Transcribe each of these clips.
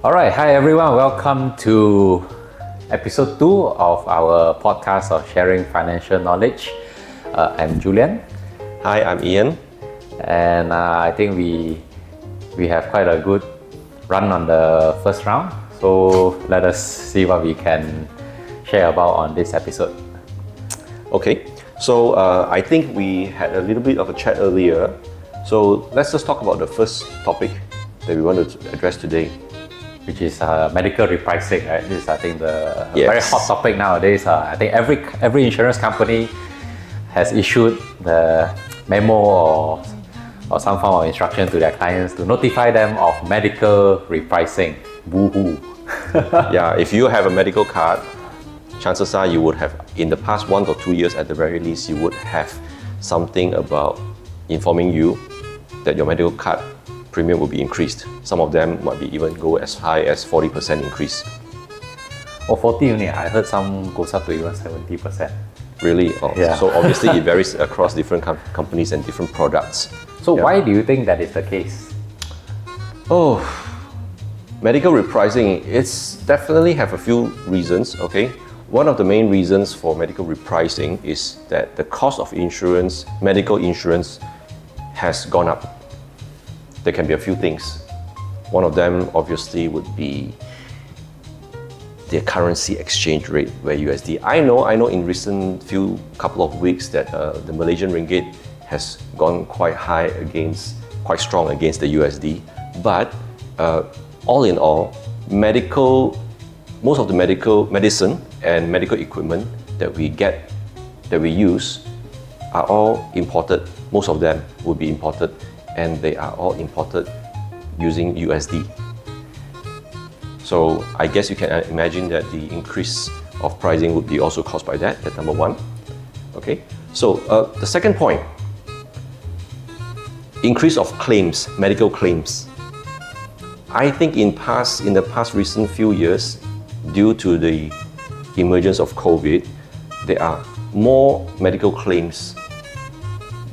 All right, hi everyone. Welcome to episode 2 of our podcast of sharing financial knowledge. I'm Julian. Hi, I'm Ian. And I think we have quite a good run on the first round. So let us see what we can share about on this episode. Okay, so I think we had a little bit of a chat earlier. So let's just talk about the first topic that we want to address today, which is medical repricing, right? This is, I think, the Yes. very hot topic nowadays. I think every insurance company has issued the memo or some form of instruction to their clients to notify them of medical repricing. Woohoo! Yeah, if you have a medical card, chances are you would have, in the past 1 or 2 years at the very least, you would have something about informing you that your medical card premium will be increased. Some of them might be even go as high as 40% increase. Or 40 only. I heard some goes up to even 70%. Really? Oh, Yeah. So obviously it varies across different companies and different products. So Yeah. why do you think that is the case? Oh, medical repricing, it's definitely have a few reasons, okay? One of the main reasons for medical repricing is that the cost of insurance, medical insurance, has gone up. There can be a few things. One of them obviously would be the currency exchange rate, where USD. I know in recent couple of weeks that the Malaysian ringgit has gone quite strong against the USD. But all in all, most of the medicine and medical equipment that we use are all imported. Most of them will be imported, and they are all imported using USD. So I guess you can imagine that the increase of pricing would be also caused by that. That's number one. Okay. So the second point, increase of claims, medical claims. I think in the past recent few years, due to the emergence of COVID, there are more medical claims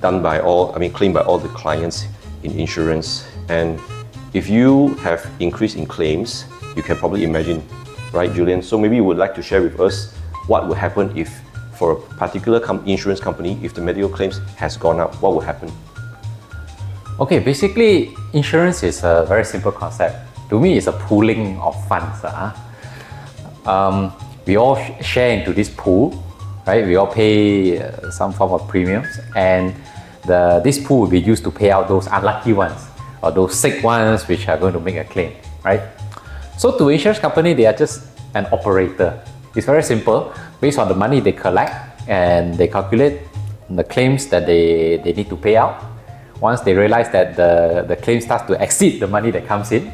claimed by all the clients in insurance. And if you have increase in claims, you can probably imagine, right, Julian? So maybe you would like to share with us what would happen if, for a particular insurance company, if the medical claims has gone up, what would happen? Okay, basically, insurance is a very simple concept. To me, it's a pooling of funds. We all share into this pool, right? We all pay some form of premiums, and this pool will be used to pay out those unlucky ones or those sick ones which are going to make a claim, right? So to insurance company, they are just an operator. It's very simple. Based on the money they collect, and they calculate the claims that they need to pay out. Once they realize that the claim starts to exceed the money that comes in,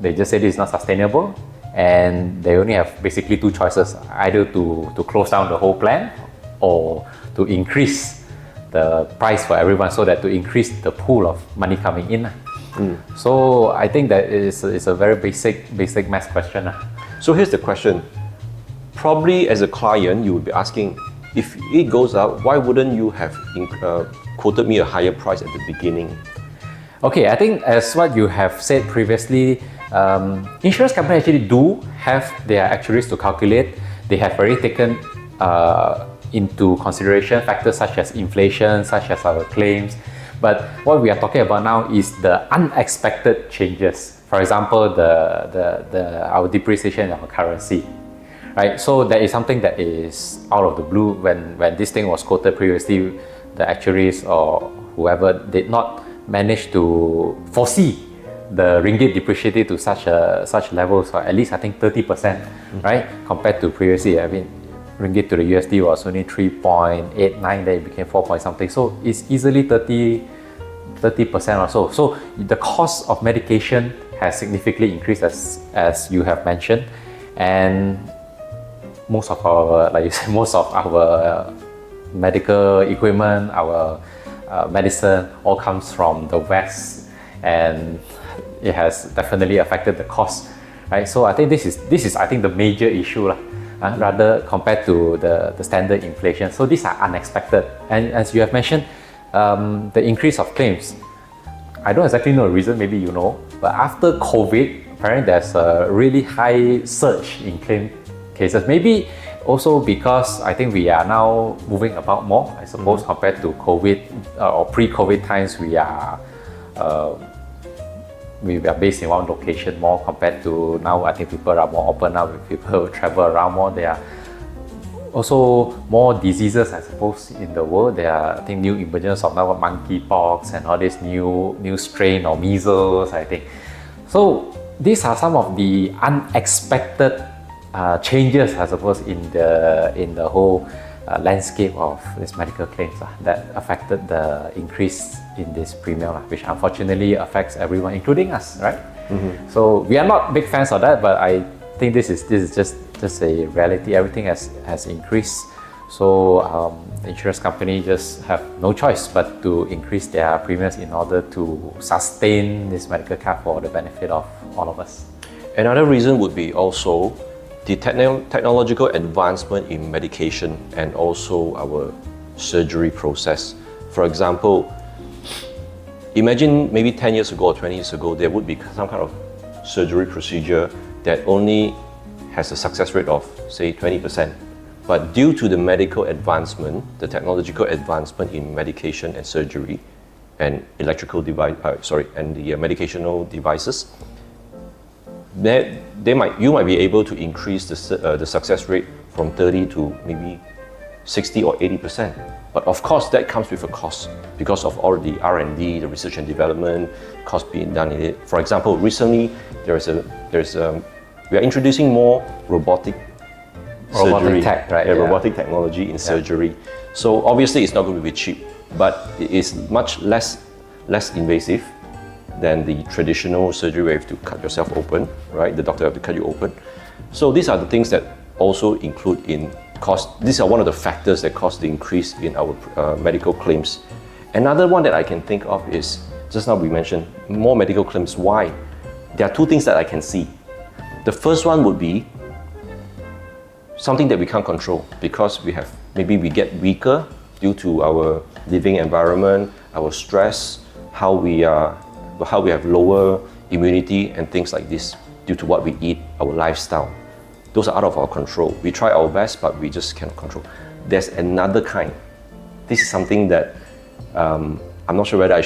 they just say this is not sustainable, and they only have basically two choices: either to close down the whole plan, or to increase the price for everyone, so that to increase the pool of money coming in. So I think that is a very basic math question. So here's the question. Probably as a client, you would be asking, if it goes up, why wouldn't you have quoted me a higher price at the beginning? Okay, I think as what you have said previously, insurance companies actually do have their actuaries to calculate. They have already taken into consideration factors such as inflation, such as our claims. But what we are talking about now is the unexpected changes. For example, our depreciation of our currency, right? So that is something that is out of the blue. When this thing was quoted previously, the actuaries or whoever did not manage to foresee the ringgit depreciated to such levels, or at least I think 30%, right? Compared to previously, I mean, ringgit to the USD was only 3.89, then it became 4 point something. So it's easily 30% or so. So the cost of medication has significantly increased, as you have mentioned, and most of our, like you said, most of our medical equipment, our medicine, all comes from the West, and it has definitely affected the cost, right? So I think this is I think the major issue, rather compared to the standard inflation. So these are unexpected, and as you have mentioned, the increase of claims. I don't exactly know the reason, maybe you know, but after COVID, apparently there's a really high surge in claim cases. Maybe also because I think we are now moving about more, I suppose, compared to COVID or pre-COVID times. We are based in one location more compared to now. I think people are more open now. People travel around more. There are also more diseases, I suppose, in the world. There are, I think, new emergence of now monkeypox and all this new strain or measles, I think. So these are some of the unexpected changes, I suppose, in the whole landscape of these medical claims that affected the increase in this premium, which unfortunately affects everyone, including us, right? So we are not big fans of that, but I think this is just a reality. Everything has increased, so the insurance company just have no choice but to increase their premiums in order to sustain this medical care for the benefit of all of us. Another reason would be also the technological advancement in medication and also our surgery process. For example, imagine maybe 10 years ago or 20 years ago, there would be some kind of surgery procedure that only has a success rate of, say, 20%. But due to the medical advancement, the technological advancement in medication and surgery and electrical device, and the medicational devices, you might be able to increase the success rate from 30 to maybe 60 or 80%. But of course, that comes with a cost because of all the R&D, the research and development cost being done in it. For example, recently we are introducing more robotic surgery, tech, right? Robotic technology in surgery. So obviously, it's not going to be cheap, but it is much less invasive than the traditional surgery where you have to cut yourself open, right? The doctor have to cut you open. So these are the things that also include in cost. These are one of the factors that cause the increase in our medical claims. Another one that I can think of is, just now we mentioned, more medical claims. Why? There are two things that I can see. The first one would be something that we can't control because maybe we get weaker due to our living environment, our stress, how we have lower immunity and things like this due to what we eat, our lifestyle. Those are out of our control. We try our best, but we just cannot control. There's another kind. This is something that I'm not sure whether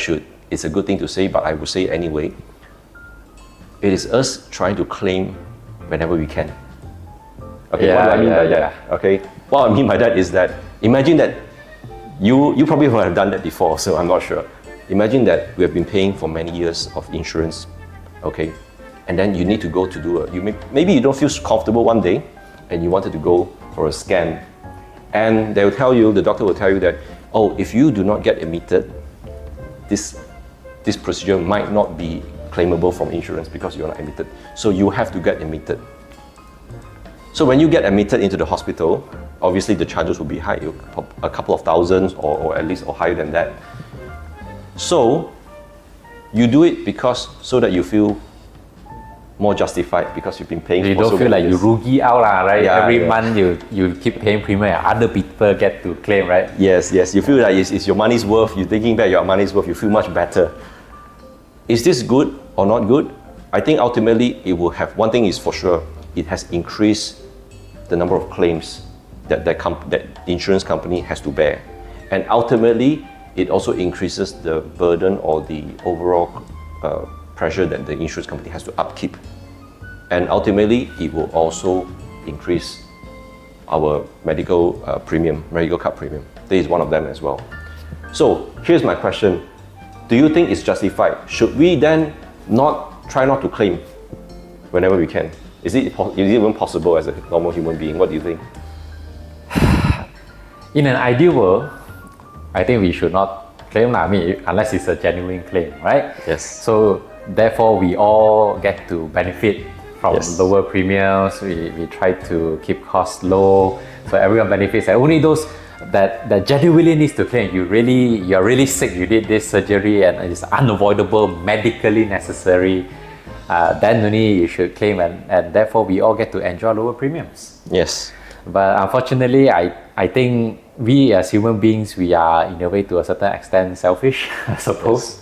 it's a good thing to say, but I will say it anyway. It is us trying to claim whenever we can. Okay, what do I mean by that? Okay, what I mean by that is that imagine that you probably would have done that before, so I'm not sure. Imagine that we have been paying for many years of insurance, okay, and then you need to go to maybe you don't feel comfortable one day, and you wanted to go for a scan, and the doctor will tell you that, oh, if you do not get admitted, this procedure might not be claimable from insurance because you're not admitted. So you have to get admitted. So when you get admitted into the hospital, obviously the charges will be high, a couple of thousands or at least or higher than that. So you do it so that you feel more justified because you've been paying. You for don't feel like years. you rugi out, right? Yeah, Every month you keep paying premium, and other people get to claim, right? Yes. You feel like it's your money's worth. You're taking back your money's worth. You feel much better. Is this good or not good? I think ultimately it will have, one thing is for sure, it has increased the number of claims that the insurance company has to bear. And ultimately, it also increases the burden or the overall pressure that the insurance company has to upkeep. And ultimately, it will also increase our medical card premium. This is one of them as well. So here's my question. Do you think it's justified? Should we then try not to claim whenever we can? Is it even possible as a normal human being? What do you think? In an ideal world, I think we should not claim, unless it's a genuine claim, right? Yes. So therefore, we all get to benefit from lower premiums. We try to keep costs low, so everyone benefits. And only those that genuinely needs to claim. You're really sick. You did this surgery and it's unavoidable, medically necessary. Then only you should claim, and therefore we all get to enjoy lower premiums. Yes. But unfortunately, I think we as human beings, we are in a way to a certain extent selfish, I suppose.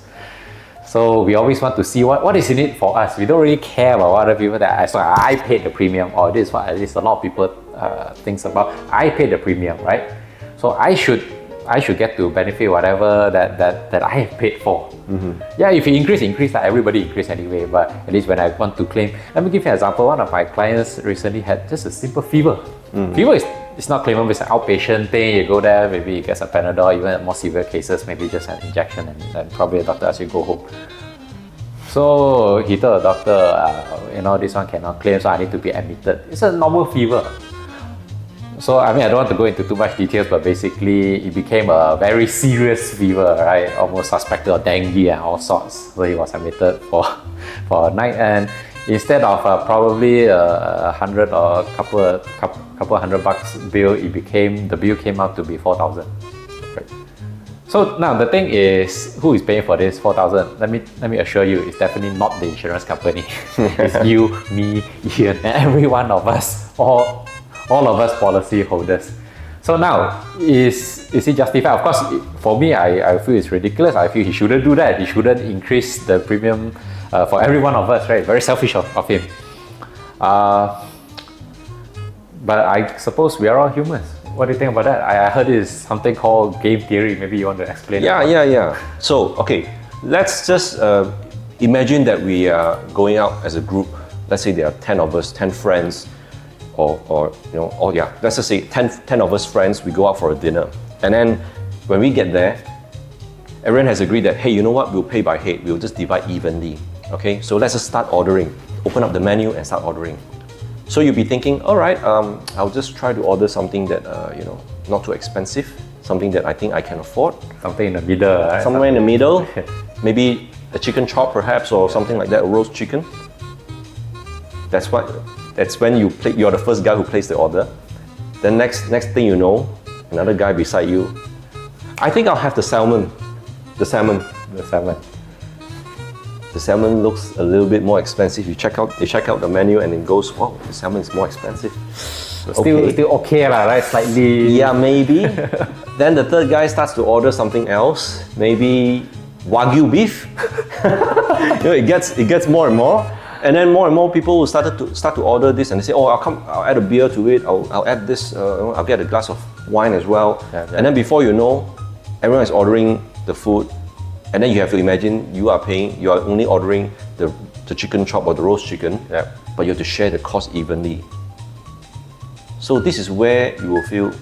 Yes. So we always want to see what is in it for us. We don't really care about what other people so I paid the premium, or this is what at least a lot of people thinks about. I paid the premium, right? So I should get to benefit whatever that I have paid for. Yeah, if you increase, like everybody increase anyway. But at least when I want to claim, let me give you an example. One of my clients recently had just a simple fever. Fever it's not claimable, it's an outpatient thing. You go there, maybe you get a Panadol. Even in more severe cases, maybe just an injection, and probably a doctor asks you to go home. So he told the doctor, this one cannot claim, so I need to be admitted. It's a normal fever. So I mean, I don't want to go into too much details, but basically it became a very serious fever, right? Almost suspected of dengue and all sorts. So he was admitted for a night, and instead of probably $100 or a couple $100 bill, the bill came out to be 4,000. Right. So now the thing is, who is paying for this 4,000? Let me assure you, it's definitely not the insurance company. It's you, me, Ian, and every one of us, all of us policy holders. So now, is it justified? Of course, for me, I feel it's ridiculous. I feel he shouldn't do that. He shouldn't increase the premium for every one of us, right? Very selfish of him. But I suppose we are all humans. What do you think about that? I heard it's something called game theory. Maybe you want to explain it. Yeah. So, okay, let's just imagine that we are going out as a group. Let's say there are 10 of us, 10 friends, let's just say 10 of us friends, we go out for a dinner. And then when we get there, everyone has agreed that, hey, you know what, we'll pay by head, we'll just divide evenly. Okay, so let's just start ordering. Open up the menu and start ordering. So you'll be thinking, all right, I'll just try to order something that, not too expensive, something that I think I can afford. Something in the middle, right? Somewhere in the middle, maybe a chicken chop perhaps, or something like that, a roast chicken. That's when you're the first guy who placed the order. Then next thing you know, another guy beside you, I think I'll have the salmon. The salmon looks a little bit more expensive. You check out the menu and it goes, wow, the salmon is more expensive. Still okay lah, right? Slightly. Yeah, maybe. Then the third guy starts to order something else, maybe Wagyu beef. It gets more and more. And then more and more people will start to order this, and they say, oh, I'll add a beer to it, I'll add this, I'll get a glass of wine as well. Yeah. And then before you know, everyone is ordering the food, and then you have to imagine you are only ordering the chicken chop or the roast chicken, but you have to share the cost evenly. So this is where you will feel,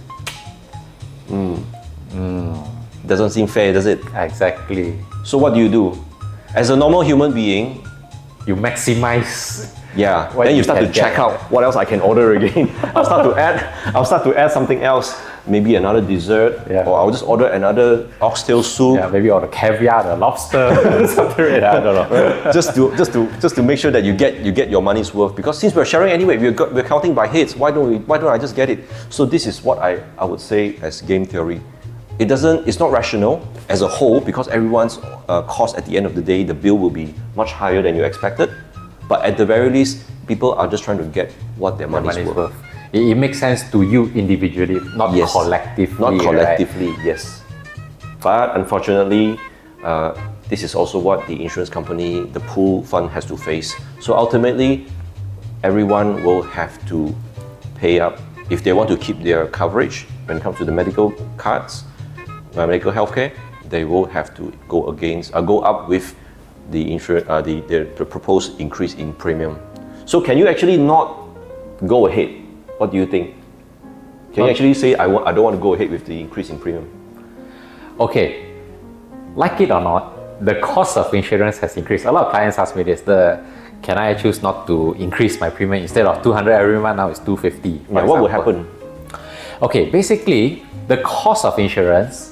doesn't seem fair, does it? Exactly. So what do? As a normal human being, you maximize. Yeah. Then you start to check out what else I can order again. I'll start to add something else. Maybe another dessert, or I'll just order another oxtail soup. Yeah, maybe order caviar, the lobster, something like that. I don't know. just to make sure that you get your money's worth. Because since we're sharing anyway, we're counting by heads. Why don't I just get it? So this is what I would say as game theory. It's not rational as a whole, because everyone's cost at the end of the day, the bill will be much higher than you expected. But at the very least, people are just trying to get what their money's worth. It makes sense to you individually, not collectively. Not collectively, right? Yes. But unfortunately, this is also what the insurance company, the pool fund has to face. So ultimately, everyone will have to pay up if they want to keep their coverage when it comes to the medical cards, medical healthcare. They will have to go up with the proposed increase in premium. So can you actually not go ahead? What do you think? Can you actually say I don't want to go ahead with the increase in premium? Okay, like it or not, the cost of insurance has increased. A lot of clients ask me this: can I choose not to increase my premium? Instead of 200 every month, now it's 250. Yeah, what will happen? Okay, basically the cost of insurance.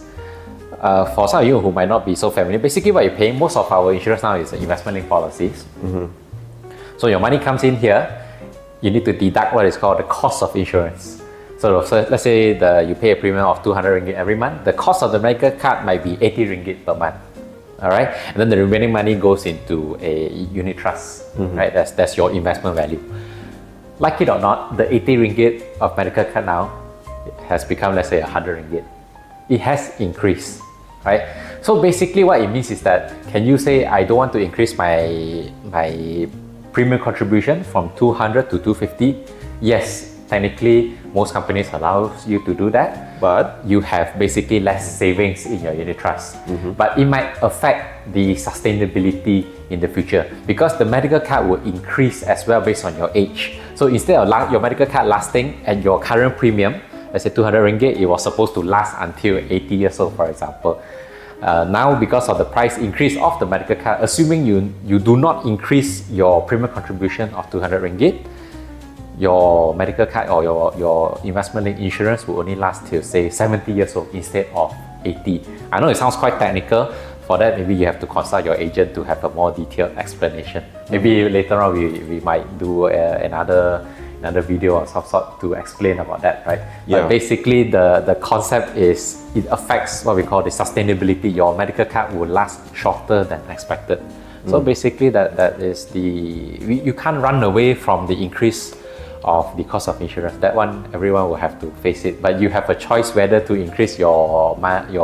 For some of you who might not be so familiar, basically what you're paying, most of our insurance now is investment-linked policies. So your money comes in here, you need to deduct what is called the cost of insurance. So let's say you pay a premium of 200 ringgit every month. The cost of the medical card might be 80 ringgit per month. All right, and then the remaining money goes into a unit trust. Right, that's your investment value. Like it or not, the 80 ringgit of medical card now has become, let's say, 100 ringgit. It has increased. right? So basically what it means is that, can you say I don't want to increase my premium contribution from 200 to 250? Yes, technically most companies allow you to do that, but you have basically less savings in your unit trust. But it might affect the sustainability in the future, because the medical card will increase as well based on your age. So instead of your medical card lasting at your current premium, let's say 200 ringgit, it was supposed to last until 80 years old, for example. Now, because of the price increase of the medical card, assuming you do not increase your premium contribution of 200 ringgit, your medical card or your investment-linked insurance will only last till, say, 70 years old instead of 80. I know it sounds quite technical. For that, maybe you have to consult your agent to have a more detailed explanation. Maybe later on we might do another video of some sort to explain about that, right? Yeah. But basically the concept is it affects what we call the sustainability. Your medical card will last shorter than expected. So basically that is you can't run away from the increase of the cost of insurance. That one, everyone will have to face it, but you have a choice whether to increase your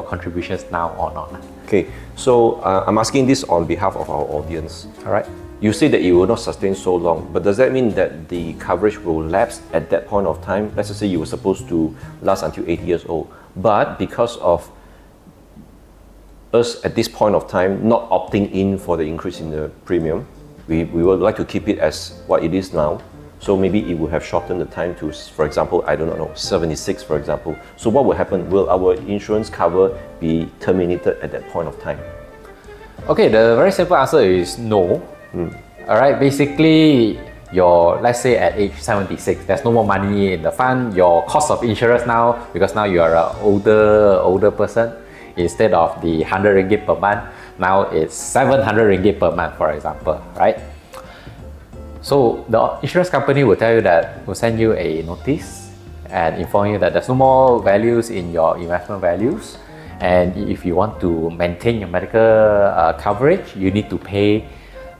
contributions now or not. Okay, so I'm asking this on behalf of our audience. All right. You say that it will not sustain so long, but does that mean that the coverage will lapse at that point of time? Let's just say you were supposed to last until 80 years old, but because of us at this point of time not opting in for the increase in the premium, we would like to keep it as what it is now. So maybe it would have shortened the time to, for example, I don't know, 76, for example. So what will happen? Will our insurance cover be terminated at that point of time? Okay, the very simple answer is no. All right, basically, let's say at age 76, there's no more money in the fund. Your cost of insurance now, because now you are an older person, instead of the 100 ringgit per month, now it's 700 ringgit per month, for example, right? So the insurance company will tell you that, will send you a notice and inform you that there's no more values in your investment values, and if you want to maintain your medical coverage, you need to pay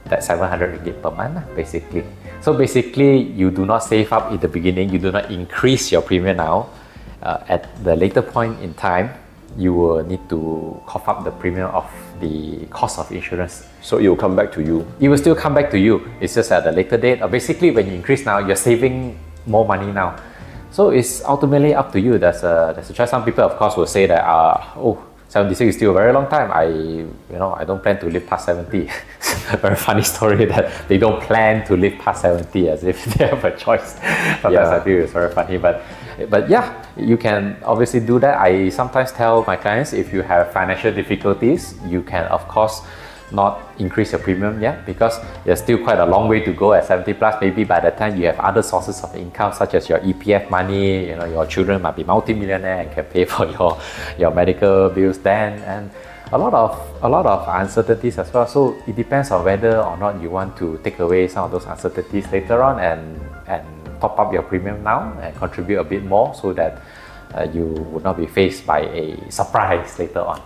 that 700 ringgit per month, basically. So basically, you do not save up in the beginning, you do not increase your premium now. At the later point in time, you will need to cough up the premium of the cost of insurance. So it will come back to you? It will still come back to you. It's just at a later date. Basically, when you increase now, you're saving more money now. So it's ultimately up to you. There's a choice. Some people, of course, will say that, 76 is still a very long time. I don't plan to live past 70. A very funny story that they don't plan to live past 70 as if they have a choice. Sometimes I feel it's very funny, but yeah, you can obviously do that. I sometimes tell my clients, if you have financial difficulties, you can of course not increase your premium yet, because there's still quite a long way to go at 70 plus. Maybe by the time you have other sources of income, such as your EPF money, your children might be multi-millionaire and can pay for your medical bills then, and a lot of uncertainties as well. So it depends on whether or not you want to take away some of those uncertainties later on and top up your premium now and contribute a bit more, so that you would not be faced by a surprise later on.